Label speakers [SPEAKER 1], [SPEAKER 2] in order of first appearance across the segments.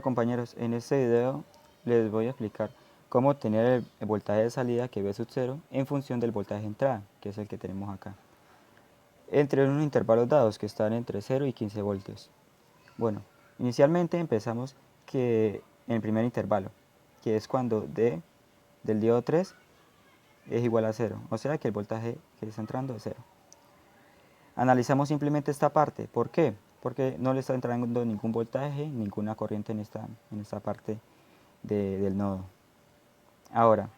[SPEAKER 1] Compañeros, en este video les voy a explicar cómo obtener el voltaje de salida, que es V sub 0, en función del voltaje de entrada, que es el que tenemos acá, entre unos intervalos dados que están entre 0 y 15 voltios. Bueno, inicialmente empezamos que en el primer intervalo, que es cuando D del diodo 3 es igual a 0, o sea que el voltaje que está entrando es 0. Analizamos simplemente esta parte. ¿Por qué? Porque no le está entrando ningún voltaje, ninguna corriente en esta parte del nodo. Ahora,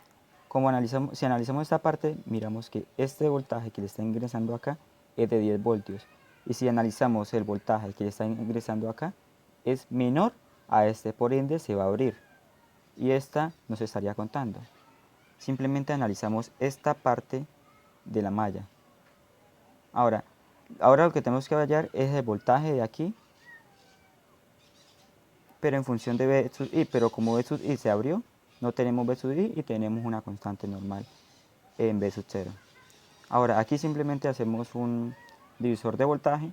[SPEAKER 1] si analizamos esta parte, miramos que este voltaje que le está ingresando acá es de 10 voltios. Y si analizamos el voltaje que le está ingresando acá, es menor a este, por ende se va a abrir. Y esta nos estaría contando. Simplemente analizamos esta parte de la malla. Ahora lo que tenemos que hallar es el voltaje de aquí, pero en función de V sub I, pero como V sub I se abrió, no tenemos V sub I y tenemos una constante normal en V sub 0. Ahora aquí simplemente hacemos un divisor de voltaje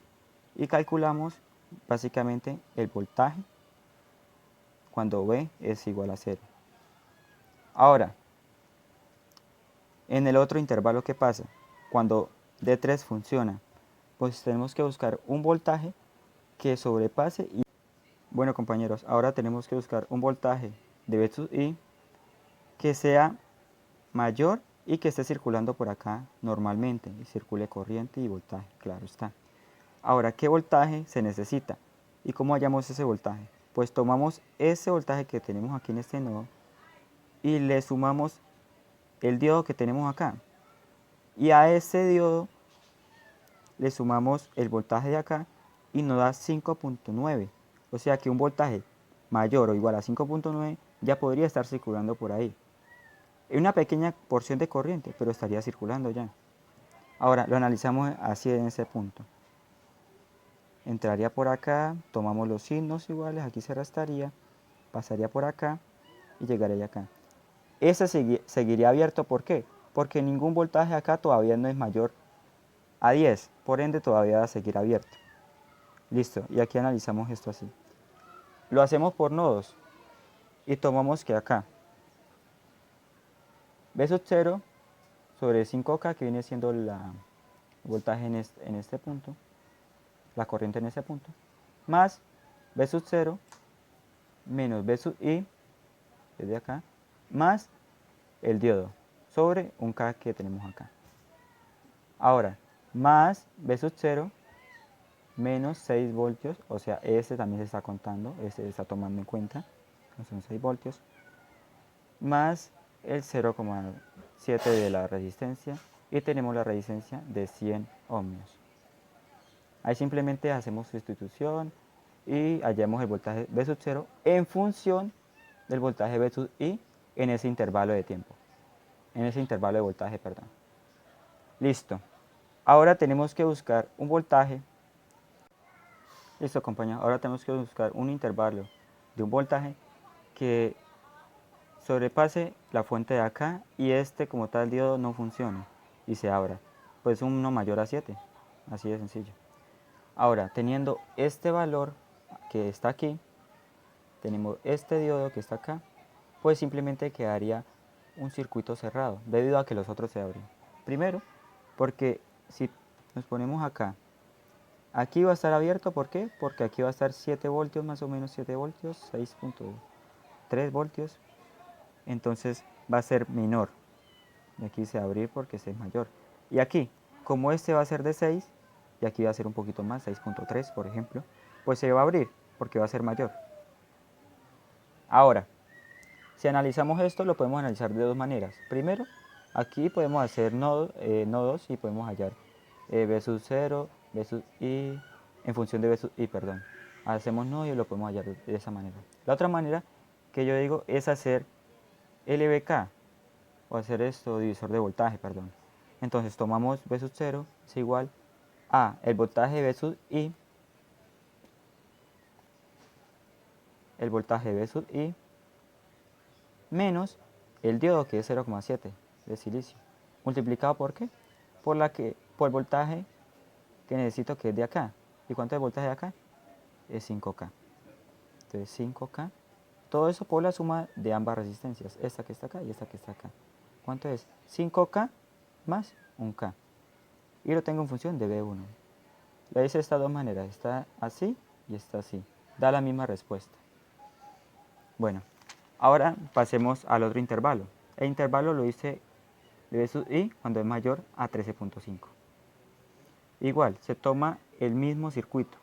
[SPEAKER 1] y calculamos básicamente el voltaje cuando V es igual a 0. Ahora, en el otro intervalo, ¿qué pasa? Cuando D3 funciona, pues tenemos que buscar un voltaje que sobrepase. Bueno compañeros, ahora tenemos que buscar un voltaje de V sub I que sea mayor y que esté circulando por acá normalmente, y circule corriente y voltaje, claro está. Ahora, ¿qué voltaje se necesita? ¿Y cómo hallamos ese voltaje? Pues tomamos ese voltaje que tenemos aquí en este nodo y le sumamos el diodo que tenemos acá. Y a ese diodo le sumamos el voltaje de acá y nos da 5.9. O sea que un voltaje mayor o igual a 5.9 ya podría estar circulando por ahí. Es una pequeña porción de corriente, pero estaría circulando ya. Ahora lo analizamos así en ese punto. Entraría por acá, tomamos los signos iguales, aquí se restaría, pasaría por acá y llegaría acá. Ese seguiría abierto, ¿por qué? Porque ningún voltaje acá todavía no es mayor a 10, por ende todavía va a seguir abierto. Listo, y aquí analizamos esto así. Lo hacemos por nodos y tomamos que acá V sub 0 sobre 5K, que viene siendo el voltaje en este punto, la corriente en ese punto, más V sub 0 menos V sub I, desde acá, más el diodo sobre un K que tenemos acá. Ahora, más V sub 0 menos 6 voltios, o sea, este también se está contando, este se está tomando en cuenta, son 6 voltios, más el 0,7 de la resistencia y tenemos la resistencia de 100 ohmios. Ahí simplemente hacemos sustitución y hallamos el voltaje V sub 0 en función del voltaje V sub I en ese intervalo de tiempo, en ese intervalo de voltaje, perdón. Listo. Ahora tenemos que buscar un voltaje. Listo, compañero. Ahora tenemos que buscar un intervalo de un voltaje que sobrepase la fuente de acá y este como tal diodo no funcione y se abra. Pues uno mayor a 7. Así de sencillo. Ahora, teniendo este valor que está aquí, tenemos este diodo que está acá, pues simplemente quedaría un circuito cerrado debido a que los otros se abren. Primero, porque si nos ponemos acá, aquí va a estar abierto, ¿por qué? Porque aquí va a estar 7 voltios, más o menos 7 voltios, 6.3 voltios, entonces va a ser menor. Y aquí se va a abrir porque este es mayor. Y aquí, como este va a ser de 6, y aquí va a ser un poquito más, 6.3 por ejemplo, pues se va a abrir porque va a ser mayor. Ahora, si analizamos esto, lo podemos analizar de dos maneras. Primero, aquí podemos hacer nodos y podemos hallar V sub 0, V sub I, en función de V sub I, perdón. Hacemos nodo y lo podemos hallar de esa manera. La otra manera que yo digo es hacer LVK, o hacer esto, divisor de voltaje, perdón. Entonces tomamos V sub 0 es igual a el voltaje V sub I, el voltaje V sub I, menos el diodo, que es 0,7 de silicio, multiplicado por qué? Por el voltaje que necesito, que es de acá. ¿Y cuánto es el voltaje de acá? Es 5K. esto es 5K. Todo eso por la suma de ambas resistencias, esta que está acá y esta que está acá. ¿Cuánto es? 5K más 1K. Y lo tengo en función de B1. Lo hice de estas dos maneras, está así y está así. Da la misma respuesta. Bueno, ahora pasemos al otro intervalo. El intervalo lo hice de B sub I cuando es mayor a 13.5. Igual, se toma el mismo circuito.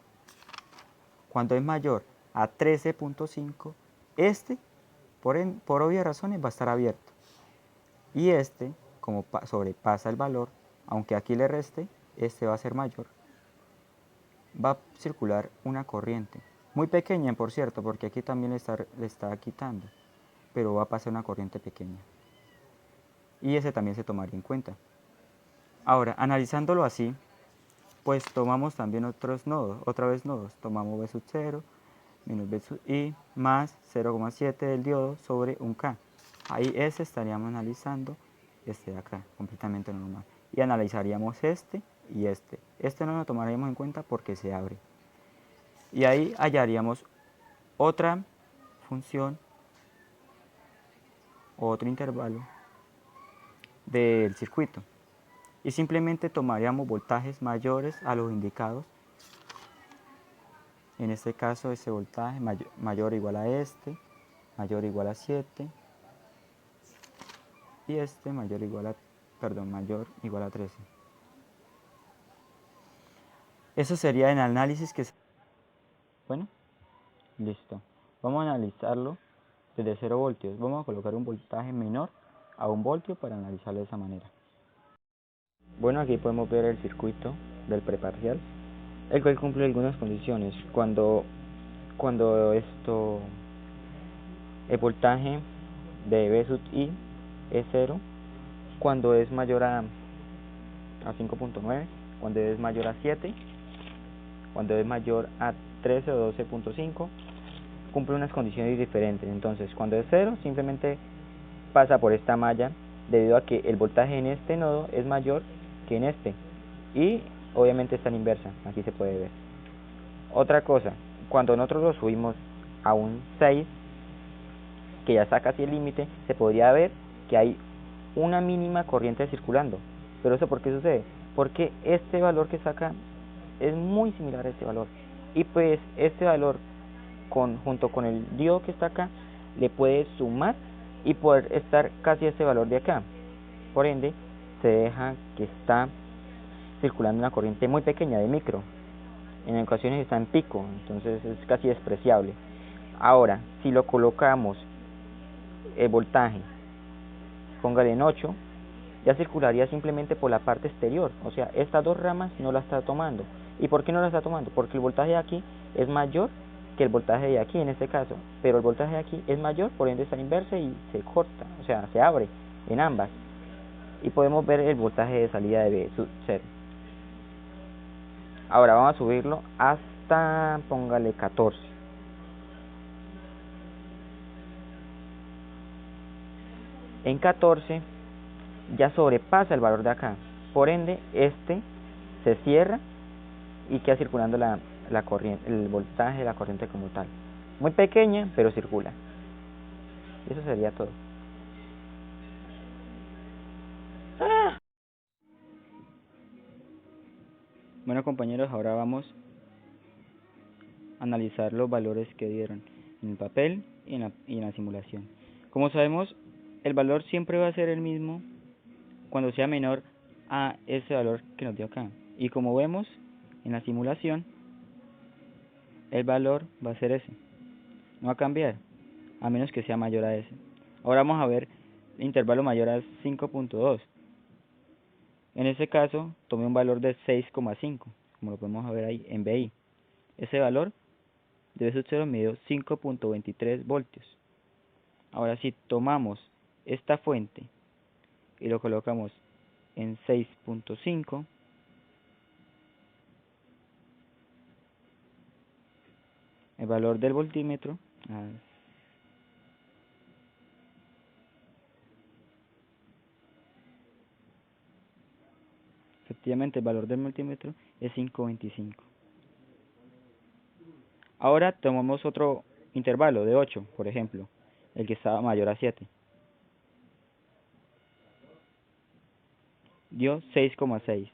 [SPEAKER 1] Cuando es mayor a 13.5, este, por obvias razones, va a estar abierto. Y este, como sobrepasa el valor, aunque aquí le reste, este va a ser mayor. Va a circular una corriente, muy pequeña por cierto, porque aquí también le está quitando, pero va a pasar una corriente pequeña. Y ese también se tomaría en cuenta. Ahora, analizándolo así, pues tomamos también otros nodos, otra vez nodos. Tomamos B sub 0 menos B sub I más 0,7 del diodo sobre 1K. Ahí ese estaríamos analizando este de acá, completamente normal. Y analizaríamos este y este. Este no lo tomaríamos en cuenta porque se abre. Y ahí hallaríamos otra función, otro intervalo del circuito. Y simplemente tomaríamos voltajes mayores a los indicados. En este caso, ese voltaje mayor o igual a este, mayor o igual a 7, y este mayor o igual a, mayor o igual a 13. Eso sería el análisis que... Bueno, listo. Vamos a analizarlo desde 0 voltios. Vamos a colocar un voltaje menor a 1 voltio para analizarlo de esa manera. Bueno, aquí podemos ver el circuito del preparcial, el cual cumple algunas condiciones. Cuando el voltaje de B sub I es 0, cuando es mayor a 5.9, cuando es mayor a 7, cuando es mayor a 13 o 12.5, cumple unas condiciones diferentes. Entonces, cuando es 0, simplemente pasa por esta malla, debido a que el voltaje en este nodo es mayor que en este, y obviamente está en inversa, aquí se puede ver. Otra cosa, cuando nosotros lo subimos a un 6, que ya está casi el límite, se podría ver que hay una mínima corriente circulando. ¿Pero eso por qué sucede? Porque este valor que saca es muy similar a este valor, y pues este valor junto con el diodo que está acá le puede sumar y poder estar casi a este valor de acá. Por ende, se deja que está circulando una corriente muy pequeña de micro. En ocasiones está en pico, entonces es casi despreciable. Ahora, si lo colocamos el voltaje, póngale en 8, ya circularía simplemente por la parte exterior. O sea, estas dos ramas no la está tomando. ¿Y por qué no la está tomando? Porque el voltaje de aquí es mayor que el voltaje de aquí en este caso, pero el voltaje de aquí es mayor, por ende está inversa y se corta, o sea, se abre en ambas. Y podemos ver el voltaje de salida de B sub 0. Ahora vamos a subirlo hasta, póngale 14. En 14 ya sobrepasa el valor de acá, por ende este se cierra y queda circulando la corriente, el voltaje de la corriente como tal. Muy pequeña, pero circula. Y eso sería todo. Bueno, compañeros, ahora vamos a analizar los valores que dieron en el papel y en la simulación. Como sabemos, el valor siempre va a ser el mismo cuando sea menor a ese valor que nos dio acá. Y como vemos en la simulación, el valor va a ser ese. No va a cambiar, a menos que sea mayor a ese. Ahora vamos a ver el intervalo mayor a 5.2. En este caso, tomé un valor de 6,5, como lo podemos ver ahí en BI. Ese valor de B sub 0 me dio 5.23 voltios. Ahora si tomamos esta fuente y lo colocamos en 6.5, el valor del voltímetro, efectivamente el valor del multímetro es 5.25. Ahora tomamos otro intervalo de 8, por ejemplo, el que estaba mayor a 7, dio 6,6.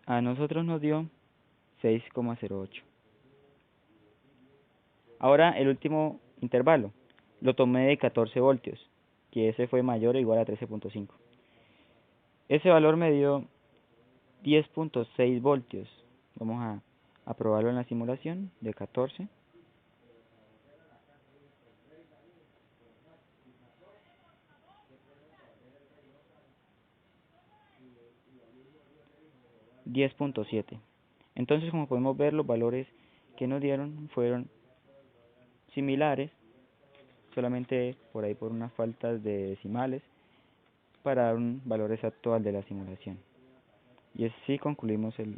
[SPEAKER 1] A nosotros nos dio 6,08. Ahora el último intervalo lo tomé de 14 voltios, que ese fue mayor o igual a 13,5. Ese valor me dio 10,6 voltios. Vamos a probarlo en la simulación de 14. 10,7. Entonces, como podemos ver, los valores que nos dieron fueron similares, solamente por ahí por unas faltas de decimales, para dar un valor exacto al de la simulación. Y así concluimos el